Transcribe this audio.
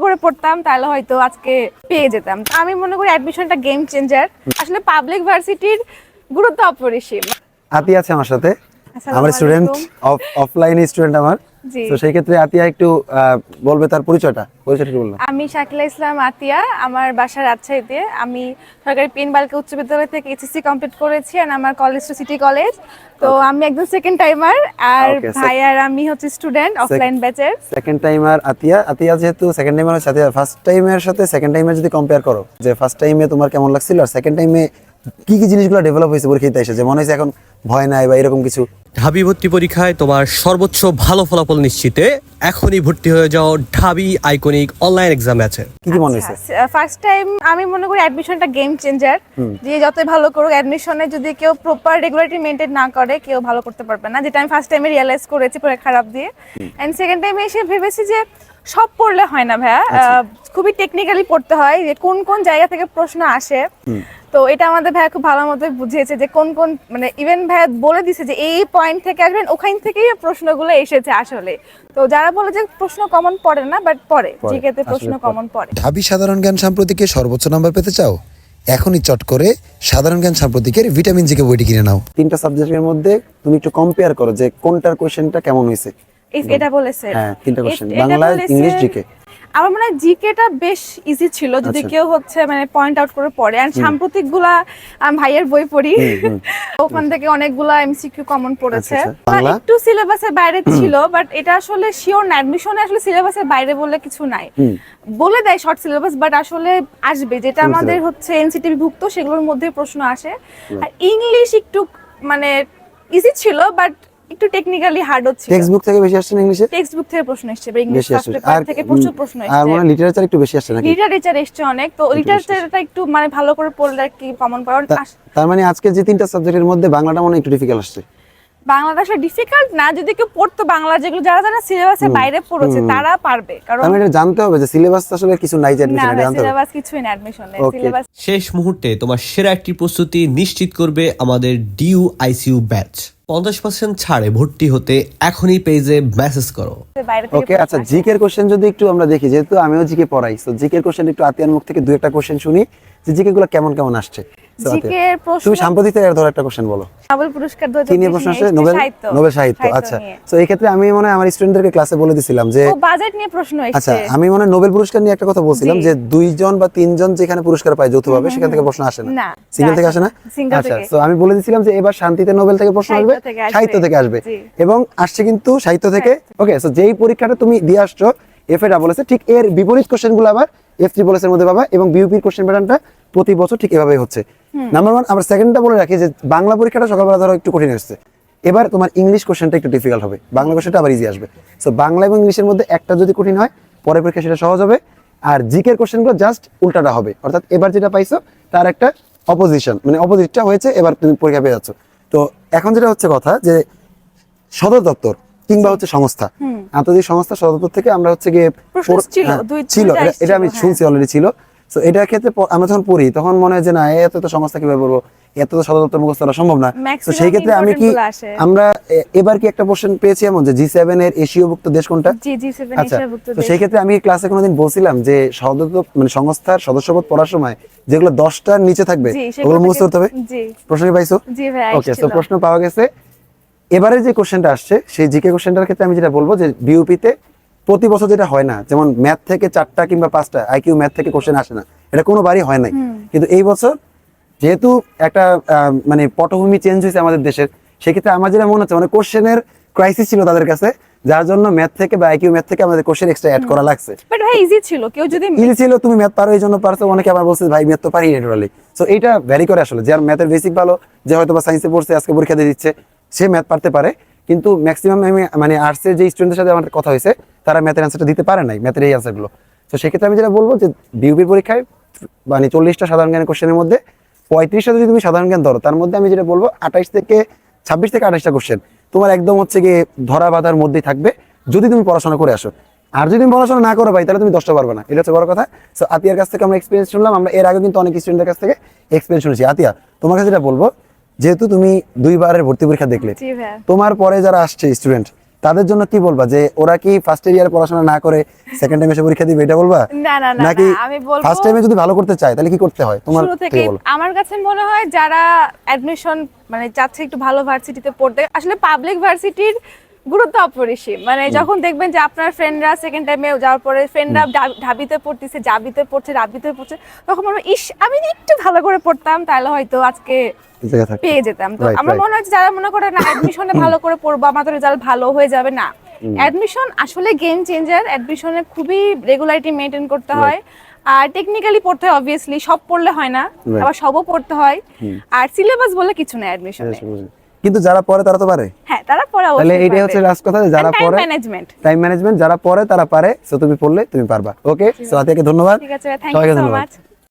করে পড়তাম তাহলে হয়তো আজকে পেয়ে যেতাম। আমি মনে করি অ্যাডমিশনটা গেম চেঞ্জার। আসলে পাবলিক ভার্সিটির গুরুত্ব অপরিসীম। আতি আছে আমার সাথে, আসসালামু আমার স্টুডেন্ট, আলাইকুম। অফলাইন স্টুডেন্ট আমার। জি। তো সেই ক্ষেত্রে আতিয়া একটু বলবে তার পরিচয়টা বললাম। আমি শাকিলা ইসলাম আতিয়া, আমার বাসা রাজশাহীতে। আমি সরকারি পিন বালিকা উচ্চ বিদ্যালয় থেকে এইচএসসি কমপ্লিট করেছি আর আমার কলেজ তো সিটি কলেজ। তো আমি একদম সেকেন্ড টাইমার আর ভাই আর আমি হচ্ছে স্টুডেন্ট অফলাইন ব্যাচের। সেকেন্ড টাইমার আতিয়া যেহেতু সেকেন্ড টাইমার সাথে ফার্স্ট টাইমের সাথে সেকেন্ড টাইমের যদি কম্পেয়ার করো, যে ফার্স্ট টাইমে তোমার কেমন লাগছিল আর সেকেন্ড টাইমে কি কি জিনিসগুলো ডেভেলপ হয়েছে পরীক্ষাতে এসে, যে মনে হয়েছে এখন ভয় নাই বা এরকম কিছু? ঢাবি ভর্তি পরীক্ষায় তোমার সর্বোচ্চ ভালো ফলাফল নিশ্চিতে এখনই ভর্তি হয়ে যাও ঢাবি আইকনিক অনলাইন এক্সাম ব্যাচে। কি কি মনে হয়েছে? ফার্স্ট টাইম আমি মনে করি অ্যাডমিশনটা গেম চেঞ্জার। যে যতই ভালো করুক অ্যাডমিশনে যদি কেউ প্রপার রেগুলারিটি মেইনটেইন না করে কেউ ভালো করতে পারবে না, যেটা আমি ফার্স্ট টাইমে রিয়ালাইজ করেছি পরীক্ষা খারাপ দিয়ে। এন্ড সেকেন্ড টাইমে এসে ভেবেছি যে সব পড়লে হয় না ভাইয়া, খুবই টেকনিক্যালি পড়তে হয়, যে কোন কোন জায়গা থেকে প্রশ্ন আসে। তো এটা আমাদের ভাইয়া খুব ভালো মতো বুঝিয়েছে যে কোন কোন, মানে ইভেন ভাইয়া বলে দিছে যে এই পয়েন্ট থেকে আসবেন, ওখান থেকেই প্রশ্নগুলো এসেছে আসলে। তো যারা বলে যে প্রশ্ন কমন পড়ে না, বাট পড়ে, জিকেতে প্রশ্ন কমন পড়ে। ঢাবি সাধারণ জ্ঞান সাম্প্রতিকে সর্বোচ্চ নাম্বার পেতে চাও? এখনই চট করে সাধারণ জ্ঞান সাম্প্রতিকের ভিটামিন জিকে বইটি কিনে নাও। তিনটা সাবজেক্টের মধ্যে তুমি একটু কম্পেয়ার করো যে কোনটার কোশ্চেনটা কেমন হয়েছে। এটা বলেছে, হ্যাঁ, তিনটা কোশ্চেন, বাংলা, ইংলিশ, জিকে। আমার মনে হয় জিকেটা বেশ ইজি ছিল যদি কেউ হচ্ছে মানে পয়েন্ট আউট করে পড়ে। আর সাম্প্রতিক গুলা আমি ভাইয়ের বই পড়ি, ওখান থেকে অনেকগুলা এমসিকিউ কমন পড়েছে। একটু সিলেবাসের বাইরে ছিল, বাট এটা আসলে শিওর না, অ্যাডমিশনে আসলে সিলেবাসের বাইরে বলে কিছু নাই। বলে দেয় শর্ট সিলেবাস, বাট আসলে আসবে যেটা আমাদের হচ্ছে এনসিটিভি ভুক্ত সেগুলোর মধ্যে প্রশ্ন আসে। আর ইংলিশ একটু মানে ইজি ছিল, বাট একটু টেকনিক্যালি হার্ড হচ্ছে। টেক্সট বুক থেকে বেশি আসছে না ইংলিশে? টেক্সট বুক থেকে প্রশ্ন আসছে, ইংলিশ ফার্স্ট পেপার থেকে প্রচুর প্রশ্ন আসছে। আর মানে লিটারেচার একটু বেশি আসছে নাকি? লিটারেচার আসছে অনেক, তো লিটারেচারটা একটু মানে ভালো করে পড়লে কি কমন পাওয়ার। তার মানে আজকে যে তিনটা সাবজেক্টের মধ্যে বাংলাটা মনে একটু ডিফিকাল্ট আসছে। বাংলাটা আসলে ডিফিকাল্ট না, যদি কেউ পড়তো বাংলা, যেগুলো যারা যারা সিলেবাসের বাইরে পড়েছে তারা পারবে। কারণ আমি এটা জানতে হবে যে সিলেবাস আসলে কিছু নাই, যে অ্যাডমিশনে জানতে হবে। সিলেবাস কিছুই না অ্যাডমিশনে, সিলেবাস। শেষ মুহূর্তে তোমার সেরা একটি প্রস্তুতি নিশ্চিত করবে আমাদের ডিউ আইসিইউ ব্যাচ। 50% ছাড়ে ভর্তি হতে এখনই পেজে মেসেজ করো। ওকে, আচ্ছা জিকে এর কোশ্চেন যদি একটু আমরা দেখি, যেহেতু আমিও জিকে পড়াই, সো জিকে এর কোশ্চেন একটু আতিয়ার মুখ থেকে দুই একটা কোশ্চেন শুনি যে জিকে গুলো কেমন কেমন আসছে। জিকে এর প্রশ্ন তুমি সাম্প্রতিক থেকে ধরো একটা কোশ্চেন বলো। নোবেল পুরস্কার 2020 কি নিয়ে প্রশ্ন আসছে? নোবেল সাহিত্য। আচ্ছা, সো এই ক্ষেত্রে আমি মনে হয় আমার স্টুডেন্টদেরকে ক্লাসে বলে দিছিলাম যে বাজেট নিয়ে প্রশ্ন আসছে। আচ্ছা, আমি মনে হয় নোবেল পুরস্কার নিয়ে একটা কথা বলছিলাম যে দুইজন বা তিনজন যেখানে পুরস্কার পায় যৌথভাবে, সেখান থেকে প্রশ্ন আসে না, সিঙ্গেল থেকে আসে না। আচ্ছা, সো আমি বলে দিছিলাম যে এবার শান্তিতে নোবেল থেকে প্রশ্ন আসবে, সাহিত্য থেকে আসবে, এবং আসছে কিন্তু সাহিত্য থেকে। ওকে, সো যেই পরীক্ষাটা তুমি দিয়ে আসছো এফএ বলেছে, ঠিক এর বিপরীত কোশ্চেনগুলো আবার এফ3 এর মধ্যে পাবা, এবং বিউপির কোশ্চেন প্যাটার্নটা প্রতি বছর ঠিক এভাবেই হচ্ছে। নাম্বার 1, আবার সেকেন্ডটা বলে রাখি যে বাংলা পরীক্ষাটা সকালবেলা ধরো একটু কঠিন আসছে, এবার তোমার ইংলিশ কোশ্চেনটা একটু ডিফিকাল্ট হবে, বাংলা কোশ্চেনটা আবার ইজি আসবে। সো বাংলা এবং ইংলিশের মধ্যে একটা যদি কঠিন হয়, পরের পরীক্ষা সেটা সহজ হবে। আর জিকের কোশ্চেনগুলো জাস্ট উল্টাটা হবে, অর্থাৎ এবার যেটা পাইছো তার একটা অপোজিশন, মানে অপোজিটটা হয়েছে, এবার তুমি পরীক্ষা পেয়ে যাচ্ছ। তো এখন যেটা হচ্ছে কথা যে সদর দপ্তর কিংবা হচ্ছে সংস্থা, আন্তর্জাতিক সংস্থা সদর দপ্তর থেকে আমরা হচ্ছে গিয়ে ছিল, এটা আমি শুনছি অলরেডি ছিল। তো এটার ক্ষেত্রে আমরা যখন পড়ি তখন মনে হয় যে না, এত তো সংস্থা কিভাবে পড়বো, এত তো সদর দপ্তর মুখস্থ করা সম্ভব না। তো সেই ক্ষেত্রে আমি কি আমরা এবার কি একটা কোশ্চেন পেয়েছি এমন যে G7 এর এশীয়ভুক্ত দেশ কোনটা? আচ্ছা, তো সেই ক্ষেত্রে আমি ক্লাসে কোনোদিন বলছিলাম যে সদর মানে সংস্থার সদস্যপদ পড়ার সময় যেগুলো 10টার নিচে থাকবে ওগুলো মুখস্থ করতে হবে। প্রশ্ন কি পাইছো? ওকে, তো প্রশ্ন পাওয়া গেছে। এবারে যে কোশ্চেনটা আসছে সেই জিকে কোশ্চেনটার ক্ষেত্রে আমি যেটা বলবো যে বিউপিতে প্রতি বছর যেটা হয় না, যেমন ম্যাথ থেকে 4টা কিংবা 5টা আইকিউ ম্যাথ থেকে কোশ্চেন আসে না, এটা কোনো বারই হয় নাই। কিন্তু এই বছর যেহেতু একটা মানে পটভূমি চেঞ্জ হয়েছে আমাদের দেশের, সেক্ষেত্রে আমার যেটা মনে হচ্ছে মানে কোশ্চেনের ক্রাইসিস ছিল তাদের কাছে, যার জন্য ম্যাথ থেকে বা আইকিউ ম্যাথ থেকে আমাদের কোশ্চেন এক্সট্রা অ্যাড করা লাগছে। বাট ভাই ইজি ছিল, কেউ যদি ইজি ছিল, তুমি ম্যাথ পারো এই জন্য পারছো, অনেকে আবার বলছে ভাই ম্যাথ তো পারি ন্যাচুরালি। সো এইটা ভ্যারি করে আসলে, যার ম্যাথের বেসিক ভালো, যে হয়তো বা সায়েন্সে পড়ছে আজকে পরীক্ষা দিয়ে দিচ্ছে, সে ম্যাথ পারতে পারে। কিন্তু ম্যাক্সিমাম আমি মানে আর্টসের যে স্টুডেন্টদের সাথে আমার কথা হয়েছে, তারা ম্যাথের অ্যান্সারটা দিতে পারে নাই, ম্যাথের এই অ্যান্সারগুলো। তো সেক্ষেত্রে আমি যেটা বলবো যে বিউপির পরীক্ষায় মানে 40টা সাধারণ জ্ঞানের কোশ্চেনের মধ্যে 35টা যদি তুমি সাধারণ জ্ঞান ধরো, তার মধ্যে আমি যেটা বলবো 26 থেকে 28টা কোশ্চেন তোমার একদম হচ্ছে গিয়ে ধরা বাঁধার মধ্যেই থাকবে, যদি তুমি পড়াশোনা করে আসো। আর যদি তুমি পড়াশোনা না করো ভাই, তাহলে তুমি 10টা পারবে না, এটা হচ্ছে বড় কথা। সো আতিয়ার কাছ থেকে আমরা এক্সপিরিয়েন্স শুনলাম, আমরা এর আগে কিন্তু অনেক স্টুডেন্টের কাছ থেকে এক্সপিরিয়েন্স শুনেছি। আতিয়া, তোমার কাছে যেটা বলবো, যেহেতু তুমি 2বারের ভর্তি পরীক্ষা দেখলে, তোমার পরে যারা আসছে স্টুডেন্ট, তাদের জন্য কি বলবা যে ওরা কি ফার্স্ট ইয়ারে পড়াশোনা না করে সেকেন্ড টাইমে এসে পরীক্ষা দিবে এটা বলবা? না না না নাকি আমি বলবো ফার্স্ট টাইমে যদি ভালো করতে চায় তাহলে কি করতে হয় তোমার শুরু থেকে থেকে বলো। আমার কাছে মনে হয় যারা অ্যাডমিশন মানে চাচ্ছে একটু ভালো ভার্সিটিতে পড়তে, আসলে পাবলিক ভার্সিটির গুরুত্ব অপরিসীম। মানে যখন দেখবেন যে আপনার ফ্রেন্ডরা সেকেন্ড টাইমে যাওয়ার পরে ফ্রেন্ডরা ঢাবিতে পড়তেছে, জাবিতে পড়ছে, রাবিতে পড়ছে, তখন মনে হয় ইস আমি যদি একটু ভালো করে পড়তাম তাহলে হয়তো আজকে এই জায়গায় থাকতে। পেয়ে যেতাম। তো Right, আমার right. মনে হয় যে যারা মনে করে না অ্যাডমিশনে ভালো করে পড়বো আমাদের রেজাল্ট ভালো হয়ে যাবে, না, অ্যাডমিশন আসলে গেম চেঞ্জার। অ্যাডমিশনে খুবই রেগুলারিটি মেনটেন করতে হয়, আর টেকনিক্যালি পড়তে হয়, অবভিয়াসলি সব পড়লে হয় না, Right. আবার সবও পড়তে হয়, আর সিলেবাস বলে কিছু না অ্যাডমিশনে। কিন্তু যারা পড়ে তারা তো পারে। হ্যাঁ তারা পড়ে তাহলে এইটাই হচ্ছে লাস্ট কথা যে যারা পড়ে টাইম ম্যানেজমেন্ট যারা পড়ে তারা পারে। সো তুমি পড়লে তুমি পারবা। ওকে, সো আতিয়াকে ধন্যবাদ। ঠিক আছে, থ্যাংক সবাইকে ইউ সো ধন্যবাদ। মাচ।